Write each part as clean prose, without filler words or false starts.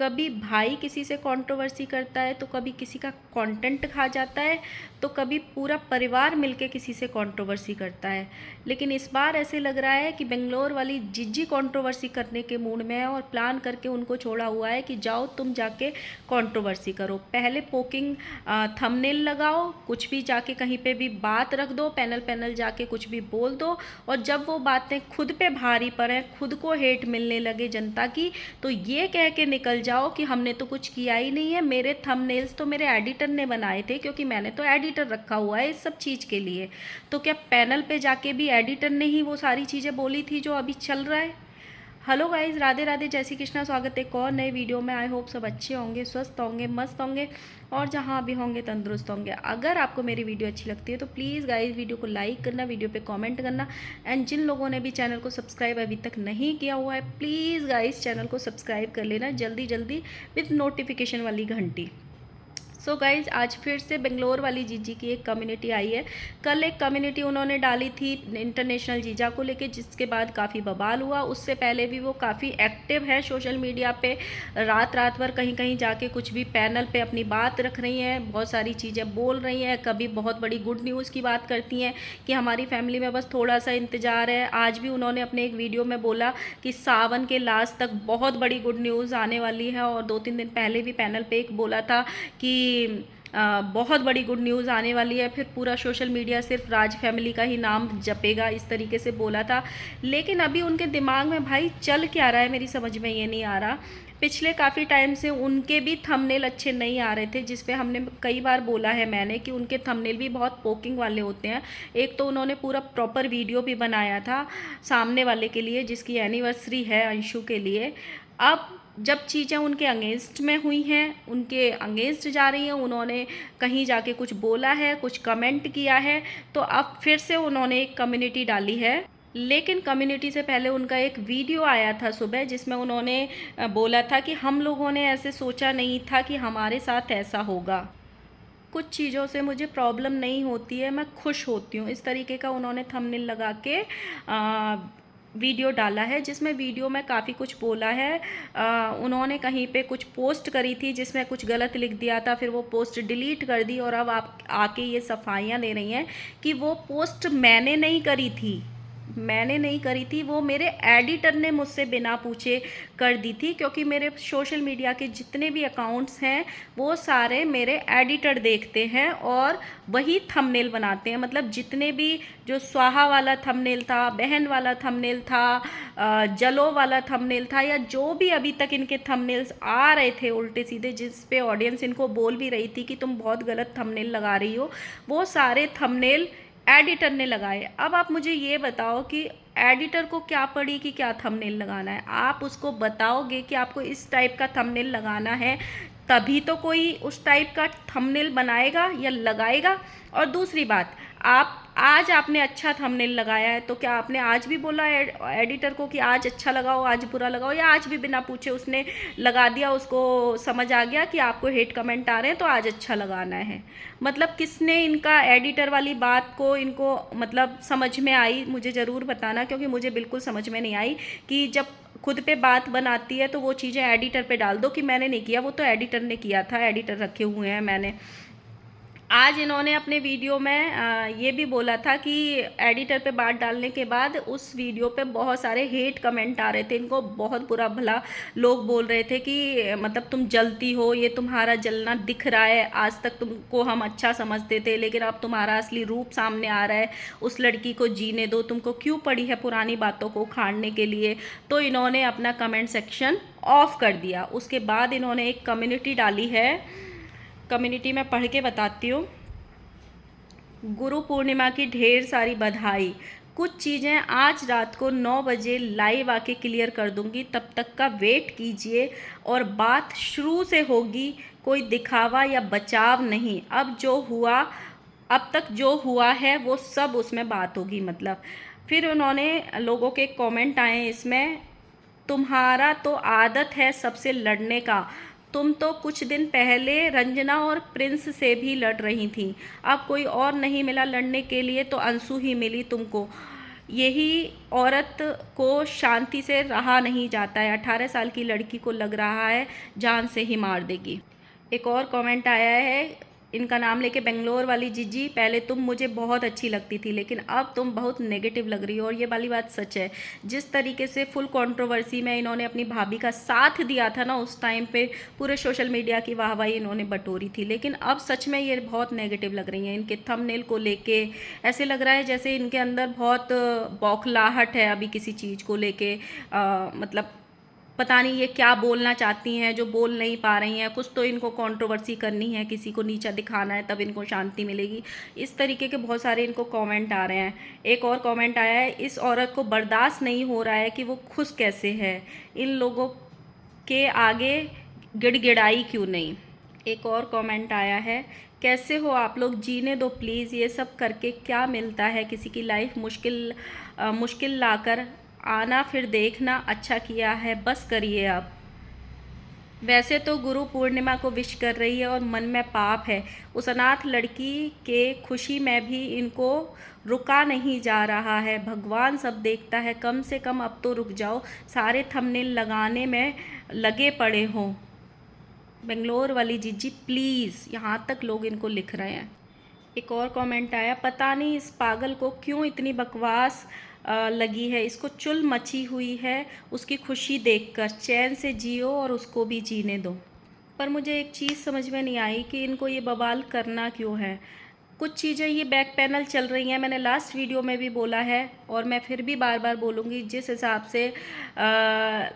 कभी भाई किसी से कंट्रोवर्सी करता है, तो कभी किसी का कंटेंट खा जाता है, तो कभी पूरा परिवार मिलके किसी से कंट्रोवर्सी करता है। लेकिन इस बार ऐसे लग रहा है कि बेंगलोर वाली जिज्जी कंट्रोवर्सी करने के मूड में है और प्लान करके उनको छोड़ा हुआ है कि जाओ तुम जाके कंट्रोवर्सी करो। पहले पोकिंग थंबनेल लगाओ, कुछ भी जाके कहीं पे भी बात रख दो, पैनल पैनल जाके कुछ भी बोल दो, और जब वो बातें खुद पे भारी पड़े, खुद को हेट मिलने लगे जनता की, तो ये कह के निकल जाओ कि हमने तो कुछ किया ही नहीं है, मेरे थंबनेल्स तो मेरे एडिटर ने बनाए थे, क्योंकि मैंने तो एडिटर रखा हुआ है इस सब चीज़ के लिए। तो क्या पैनल पे जाके भी एडिटर ने ही वो सारी चीज़ें बोली थी जो अभी चल रहा है? हेलो गाइज, राधे राधे, जय श्री कृष्णा। स्वागत है एक और नए वीडियो में। आई होप सब अच्छे होंगे, स्वस्थ होंगे, मस्त होंगे, और जहाँ भी होंगे तंदुरुस्त होंगे। अगर आपको मेरी वीडियो अच्छी लगती है तो प्लीज़ गाइज वीडियो को लाइक करना, वीडियो पे कमेंट करना, एंड जिन लोगों ने भी चैनल को सब्सक्राइब अभी तक नहीं किया हुआ है, प्लीज़ गाइज चैनल को सब्सक्राइब कर लेना जल्दी जल्दी विथ नोटिफिकेशन वाली घंटी। सो गाइज, आज फिर से बेंगलोर वाली जीजी की एक कम्युनिटी आई है। कल एक कम्युनिटी उन्होंने डाली थी इंटरनेशनल जीजा को लेके, जिसके बाद काफ़ी बवाल हुआ। उससे पहले भी वो काफ़ी एक्टिव है सोशल मीडिया पे, रात रात भर कहीं कहीं जाके कुछ भी पैनल पे अपनी बात रख रही हैं, बहुत सारी चीज़ें बोल रही हैं। कभी बहुत बड़ी गुड न्यूज़ की बात करती हैं कि हमारी फैमिली में बस थोड़ा सा इंतज़ार है। आज भी उन्होंने अपने एक वीडियो में बोला कि सावन के लास्ट तक बहुत बड़ी गुड न्यूज़ आने वाली है, और 2-3 दिन पहले भी पैनल पे एक बोला था कि बहुत बड़ी गुड न्यूज़ आने वाली है, फिर पूरा सोशल मीडिया सिर्फ राज फैमिली का ही नाम जपेगा, इस तरीके से बोला था। लेकिन अभी उनके दिमाग में भाई चल क्या रहा है, मेरी समझ में ये नहीं आ रहा। पिछले काफ़ी टाइम से उनके भी थंबनेल अच्छे नहीं आ रहे थे, जिस पे हमने कई बार बोला है मैंने कि उनके थंबनेल भी बहुत पोकिंग वाले होते हैं। एक तो उन्होंने पूरा प्रॉपर वीडियो भी बनाया था सामने वाले के लिए, जिसकी एनिवर्सरी है अंशु के लिए। अब जब चीज़ें उनके अगेंस्ट में हुई हैं, उनके अगेंस्ट जा रही हैं, उन्होंने कहीं जाके कुछ बोला है, कुछ कमेंट किया है, तो अब फिर से उन्होंने एक कम्युनिटी डाली है। लेकिन कम्युनिटी से पहले उनका एक वीडियो आया था सुबह, जिसमें उन्होंने बोला था कि हम लोगों ने ऐसे सोचा नहीं था कि हमारे साथ ऐसा होगा। कुछ चीज़ों से मुझे प्रॉब्लम नहीं होती है, मैं खुश होती हूँ, इस तरीके का उन्होंने थंबनेल लगा के वीडियो डाला है, जिसमें वीडियो में काफ़ी कुछ बोला है। उन्होंने कहीं पे कुछ पोस्ट करी थी जिसमें कुछ गलत लिख दिया था, फिर वो पोस्ट डिलीट कर दी, और अब आप आके ये सफाइयाँ दे रही हैं कि वो पोस्ट मैंने नहीं करी थी, मैंने नहीं करी थी, वो मेरे एडिटर ने मुझसे बिना पूछे कर दी थी। क्योंकि मेरे सोशल मीडिया के जितने भी अकाउंट्स हैं वो सारे मेरे एडिटर देखते हैं और वही थंबनेल बनाते हैं। मतलब जितने भी, जो स्वाहा वाला थंबनेल था, बहन वाला थंबनेल था, जलो वाला थंबनेल था, या जो भी अभी तक इनके थंबनेल्स आ रहे थे उल्टे सीधे, जिस पे ऑडियंस इनको बोल भी रही थी कि तुम बहुत गलत थंबनेल लगा रही हो, वो सारे थंबनेल एडिटर ने लगाए। अब आप मुझे ये बताओ कि एडिटर को क्या पड़ी कि क्या थंबनेल लगाना है? आप उसको बताओगे कि आपको इस टाइप का थंबनेल लगाना है, तभी तो कोई उस टाइप का थंबनेल बनाएगा या लगाएगा। और दूसरी बात, आप आज आपने अच्छा थंबनेल लगाया है, तो क्या आपने आज भी बोला एडिटर को कि आज अच्छा लगाओ, आज बुरा लगाओ, या आज भी बिना पूछे उसने लगा दिया, उसको समझ आ गया कि आपको हेट कमेंट आ रहे हैं तो आज अच्छा लगाना है? मतलब किसने इनका एडिटर वाली बात को इनको मतलब समझ में आई, मुझे ज़रूर बताना, क्योंकि मुझे बिल्कुल समझ में नहीं आई कि जब खुद पे बात बनाती है तो वो चीज़ें एडिटर पे डाल दो कि मैंने नहीं किया, वो तो एडिटर ने किया था, एडिटर रखे हुए हैं मैंने। आज इन्होंने अपने वीडियो में ये भी बोला था कि एडिटर पे बात डालने के बाद उस वीडियो पे बहुत सारे हेट कमेंट आ रहे थे, इनको बहुत बुरा भला लोग बोल रहे थे कि मतलब तुम जलती हो, ये तुम्हारा जलना दिख रहा है, आज तक तुमको हम अच्छा समझते थे लेकिन अब तुम्हारा असली रूप सामने आ रहा है, उस लड़की को जीने दो, तुमको क्यों पड़ी है पुरानी बातों को उखाड़ने के लिए। तो इन्होंने अपना कमेंट सेक्शन ऑफ कर दिया। उसके बाद इन्होंने एक कम्युनिटी डाली है, कम्युनिटी में पढ़ के बताती हूँ। गुरु पूर्णिमा की ढेर सारी बधाई। कुछ चीज़ें आज रात को 9 बजे लाइव आके क्लियर कर दूंगी, तब तक का वेट कीजिए, और बात शुरू से होगी, कोई दिखावा या बचाव नहीं। अब जो हुआ, अब तक जो हुआ है वो सब उसमें बात होगी। मतलब फिर उन्होंने, लोगों के कमेंट आए इसमें, तुम्हारा तो आदत है सबसे लड़ने का, तुम तो कुछ दिन पहले रंजना और प्रिंस से भी लड़ रही थी, अब कोई और नहीं मिला लड़ने के लिए तो अंशु ही मिली तुमको। यही औरत को शांति से रहा नहीं जाता है। 18 साल की लड़की को लग रहा है जान से ही मार देगी। एक और कमेंट आया है, इनका नाम लेके, बेंगलोर वाली जीजी, पहले तुम मुझे बहुत अच्छी लगती थी लेकिन अब तुम बहुत नेगेटिव लग रही हो। और ये वाली बात सच है। जिस तरीके से फुल कंट्रोवर्सी में इन्होंने अपनी भाभी का साथ दिया था ना, उस टाइम पे पूरे सोशल मीडिया की वाहवाही इन्होंने बटोरी थी, लेकिन अब सच में ये बहुत नेगेटिव लग रही हैं। इनके थंबनेल को लेके ऐसे लग रहा है जैसे इनके अंदर बहुत बौखलाहट है अभी किसी चीज़ को लेके। मतलब पता नहीं ये क्या बोलना चाहती हैं जो बोल नहीं पा रही हैं। कुछ तो इनको कंट्रोवर्सी करनी है, किसी को नीचा दिखाना है, तब इनको शांति मिलेगी। इस तरीके के बहुत सारे इनको कमेंट आ रहे हैं। एक और कमेंट आया है, इस औरत को बर्दाश्त नहीं हो रहा है कि वो खुश कैसे है, इन लोगों के आगे गिड़गिड़ाई क्यों नहीं। एक और कमेंट आया है, कैसे हो आप लोग, जीने दो प्लीज़, ये सब करके क्या मिलता है, किसी की लाइफ मुश्किल लाकर आना फिर देखना, अच्छा किया है, बस करिए अब। वैसे तो गुरु पूर्णिमा को विश कर रही है और मन में पाप है। उस अनाथ लड़की के खुशी में भी इनको रुका नहीं जा रहा है। भगवान सब देखता है, कम से कम अब तो रुक जाओ, सारे थंबनेल लगाने में लगे पड़े हों। बेंगलोर वाली जीजी प्लीज़, यहाँ तक लोग इनको लिख रहे हैं। एक और कमेंट आया, पता नहीं इस पागल को क्यों इतनी बकवास लगी है, इसको चुल मची हुई है उसकी खुशी देखकर, चैन से जियो और उसको भी जीने दो। पर मुझे एक चीज़ समझ में नहीं आई कि इनको ये बवाल करना क्यों है। कुछ चीज़ें ये बैक पैनल चल रही हैं, मैंने लास्ट वीडियो में भी बोला है और मैं फिर भी बार बार बोलूँगी। जिस हिसाब से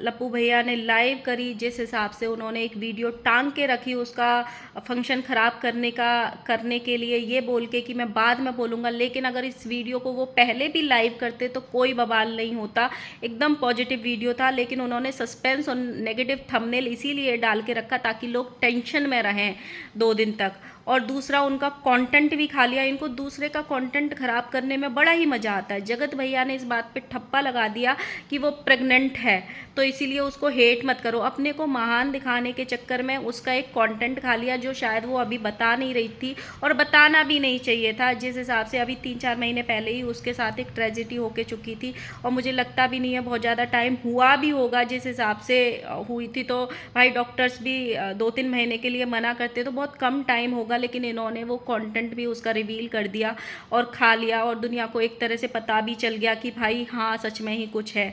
लप्पू भैया ने लाइव करी, जिस हिसाब से उन्होंने एक वीडियो टांग के रखी उसका फंक्शन ख़राब करने के लिए, ये बोल के कि मैं बाद में बोलूँगा, लेकिन अगर इस वीडियो को वो पहले भी लाइव करते तो कोई बवाल नहीं होता। एकदम पॉजिटिव वीडियो था, लेकिन उन्होंने सस्पेंस और नेगेटिव थंबनेल इसीलिए डाल के रखा ताकि लोग टेंशन में रहें 2 दिन तक। और दूसरा, उनका कंटेंट भी खा लिया। इनको दूसरे का कंटेंट ख़राब करने में बड़ा ही मज़ा आता है। जगत भैया ने इस बात पे ठप्पा लगा दिया कि वो प्रेग्नेंट है, तो इसीलिए उसको हेट मत करो। अपने को महान दिखाने के चक्कर में उसका एक कंटेंट खा लिया जो शायद वो अभी बता नहीं रही थी और बताना भी नहीं चाहिए था। जिस हिसाब से अभी 3-4 महीने पहले ही उसके साथ एक ट्रेजिडी होके चुकी थी और मुझे लगता भी नहीं है बहुत ज़्यादा टाइम हुआ भी होगा। जिस हिसाब से हुई थी तो भाई डॉक्टर्स भी 2-3 महीने के लिए मना करते तो बहुत कम टाइम होगा, लेकिन इन्होंने वो कंटेंट भी उसका रिवील कर दिया और खा लिया और दुनिया को एक तरह से पता भी चल गया कि भाई हाँ सच में ही कुछ है।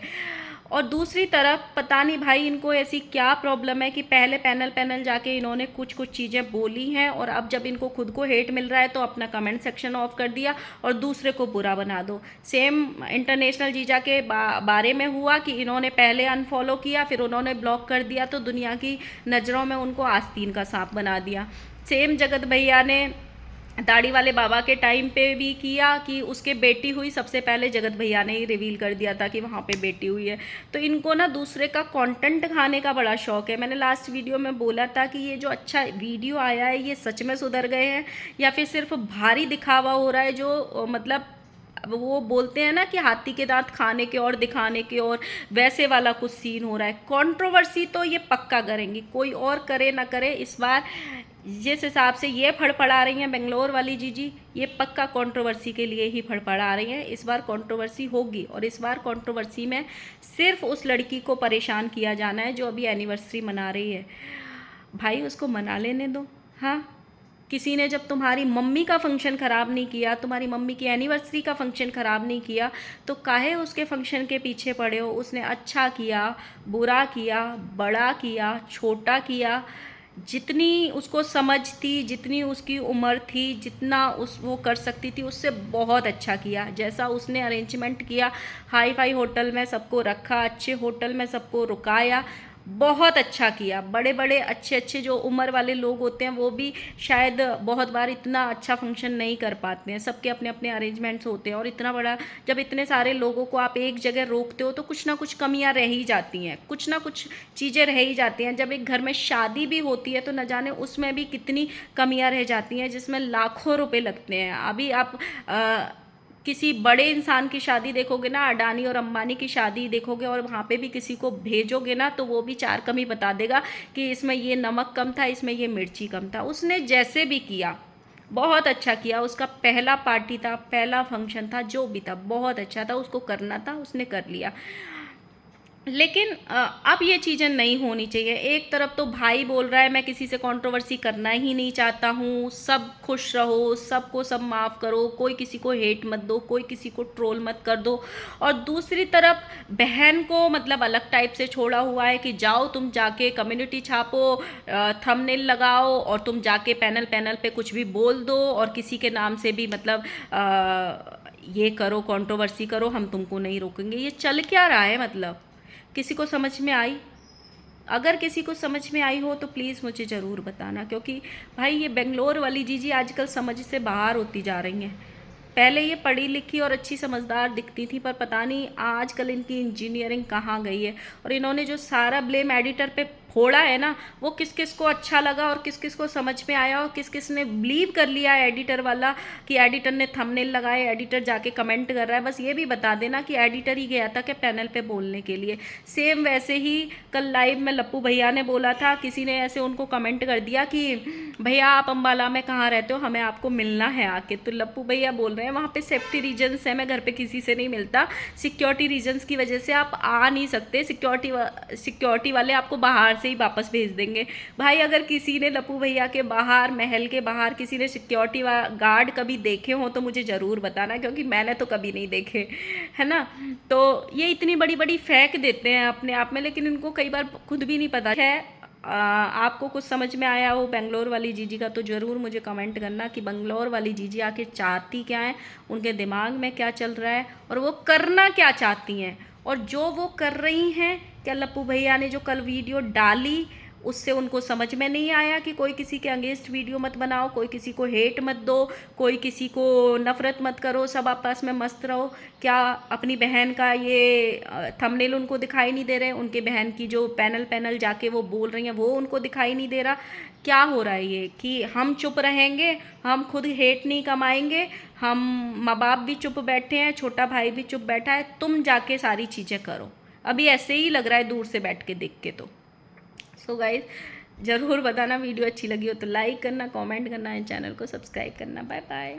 और दूसरी तरफ पता नहीं भाई इनको ऐसी क्या प्रॉब्लम है कि पहले पैनल जाके इन्होंने कुछ चीज़ें बोली हैं और अब जब इनको खुद को हेट मिल रहा है तो अपना कमेंट सेक्शन ऑफ कर दिया और दूसरे को बुरा बना दो। सेम इंटरनेशनल जीजा के बारे में हुआ कि इन्होंने पहले अनफॉलो किया, फिर उन्होंने ब्लॉक कर दिया, तो दुनिया की नज़रों में उनको आस्तीन का सांप बना दिया। सेम जगत भैया ने दाढ़ी वाले बाबा के टाइम पे भी किया कि उसके बेटी हुई, सबसे पहले जगत भैया ने ही रिवील कर दिया था कि वहाँ पे बेटी हुई है। तो इनको ना दूसरे का कंटेंट खाने का बड़ा शौक है। मैंने लास्ट वीडियो में बोला था कि ये जो अच्छा वीडियो आया है ये सच में सुधर गए हैं या फिर सिर्फ भारी दिखावा हो रहा है, जो मतलब वो बोलते हैं ना कि हाथी के दांत खाने के और दिखाने के, और वैसे वाला कुछ सीन हो रहा है। कंट्रोवर्सी तो ये पक्का करेंगी, कोई और करे ना करे। इस बार जिस हिसाब से ये फड़फड़ा रही हैं बेंगलोर वाली जीजी, ये पक्का कंट्रोवर्सी के लिए ही फड़फड़ा रही हैं। इस बार कंट्रोवर्सी होगी और इस बार कंट्रोवर्सी में सिर्फ उस लड़की को परेशान किया जाना है जो अभी एनिवर्सरी मना रही है। भाई उसको मना लेने दो। हाँ, किसी ने जब तुम्हारी मम्मी का फंक्शन ख़राब नहीं किया, तुम्हारी मम्मी की एनिवर्सरी का फंक्शन ख़राब नहीं किया, तो काहे उसके फंक्शन के पीछे पड़े हो। उसने अच्छा किया, बुरा किया, बड़ा किया, छोटा किया, जितनी उसको समझ थी, जितनी उसकी उम्र थी, जितना वो कर सकती थी उससे बहुत अच्छा किया। जैसा उसने अरेंजमेंट किया, हाई फाई होटल में सबको रखा, अच्छे होटल में सबको रुकाया, बहुत अच्छा किया। बड़े बड़े अच्छे जो उम्र वाले लोग होते हैं वो भी शायद बहुत बार इतना अच्छा फंक्शन नहीं कर पाते हैं, सबके अपने अपने अरेंजमेंट्स होते हैं। और इतना बड़ा, जब इतने सारे लोगों को आप एक जगह रोकते हो तो कुछ ना कुछ कमियां रह ही जाती हैं, कुछ ना कुछ चीज़ें रह ही जाती हैं। जब एक घर में शादी भी होती है तो न जाने उसमें भी कितनी कमियां रह जाती हैं जिसमें लाखों रुपए लगते हैं। अभी आप किसी बड़े इंसान की शादी देखोगे ना, अडानी और अंबानी की शादी देखोगे और वहाँ पे भी किसी को भेजोगे ना तो वो भी 4 कमी बता देगा कि इसमें ये नमक कम था, इसमें ये मिर्ची कम था। उसने जैसे भी किया बहुत अच्छा किया, उसका पहला पार्टी था, पहला फंक्शन था, जो भी था बहुत अच्छा था, उसको करना था, उसने कर लिया। लेकिन अब ये चीज़ें नहीं होनी चाहिए। एक तरफ तो भाई बोल रहा है मैं किसी से कंट्रोवर्सी करना ही नहीं चाहता हूँ, सब खुश रहो, सबको सब माफ़ करो, कोई किसी को हेट मत दो, कोई किसी को ट्रोल मत कर दो। और दूसरी तरफ बहन को मतलब अलग टाइप से छोड़ा हुआ है कि जाओ तुम जाके कम्युनिटी छापो, थंबनेल लगाओ और तुम जाके पैनल पैनल पे कुछ भी बोल दो और किसी के नाम से भी मतलब ये करो, कंट्रोवर्सी करो, हम तुमको नहीं रोकेंगे। ये चल क्या रहा है मतलब? किसी को समझ में आई? अगर किसी को समझ में आई हो तो प्लीज़ मुझे ज़रूर बताना, क्योंकि भाई ये बेंगलोर वाली जीजी आजकल समझ से बाहर होती जा रही हैं। पहले ये पढ़ी लिखी और अच्छी समझदार दिखती थी, पर पता नहीं आजकल इनकी इंजीनियरिंग कहाँ गई है। और इन्होंने जो सारा ब्लेम एडिटर पे फोड़ा है ना, वो किस किस को अच्छा लगा और किस किस को समझ में आया और किस किस ने बिलीव कर लिया एडिटर वाला कि एडिटर ने थंबनेल लगाए, एडिटर जाके कमेंट कर रहा है। बस ये भी बता देना कि एडिटर ही गया था कि पैनल पे बोलने के लिए। सेम वैसे ही कल लाइव में लप्पू भैया ने बोला था, किसी ने ऐसे उनको कमेंट कर दिया कि भैया आप अम्बाला में कहाँ रहते हो, हमें आपको मिलना है आके। तो लप्पू भैया बोल रहे हैं वहाँ पे सेफ्टी रीजन्स है, मैं घर पे किसी से नहीं मिलता, सिक्योरिटी रीजन्स की वजह से आप आ नहीं सकते, सिक्योरिटी वाले आपको बाहर से ही वापस भेज देंगे। भाई अगर किसी ने लप्पू भैया के बाहर, महल के बाहर किसी ने सिक्योरिटी गार्ड कभी देखे हो तो मुझे ज़रूर बताना, क्योंकि मैंने तो कभी नहीं देखे, है ना। तो ये इतनी बड़ी बड़ी फेंक देते हैं अपने आप में, लेकिन इनको कई बार खुद भी नहीं पता है। आपको कुछ समझ में आया हो बेंगलोर वाली जीजी का तो ज़रूर मुझे कमेंट करना कि बेंगलोर वाली जीजी आखिर चाहती क्या है, उनके दिमाग में क्या चल रहा है और वो करना क्या चाहती हैं। और जो वो कर रही हैं, क्या लप्पू भैया ने जो कल वीडियो डाली उससे उनको समझ में नहीं आया कि कोई किसी के अगेंस्ट वीडियो मत बनाओ, कोई किसी को हेट मत दो, कोई किसी को नफ़रत मत करो, सब आपस में मस्त रहो? क्या अपनी बहन का ये थंबनेल उनको दिखाई नहीं दे रहे? उनके बहन की जो पैनल पैनल जाके वो बोल रही हैं वो उनको दिखाई नहीं दे रहा? क्या हो रहा है ये कि हम चुप रहेंगे, हम खुद हेट नहीं कमाएंगे, हम माँ बाप भी चुप बैठे हैं, छोटा भाई भी चुप बैठा है, तुम जाके सारी चीज़ें करो? अभी ऐसे ही लग रहा है दूर से बैठ के देख के। तो सो गाइस ज़रूर बताना वीडियो अच्छी लगी हो तो लाइक करना, कमेंट करना एंड चैनल को सब्सक्राइब करना। Bye bye.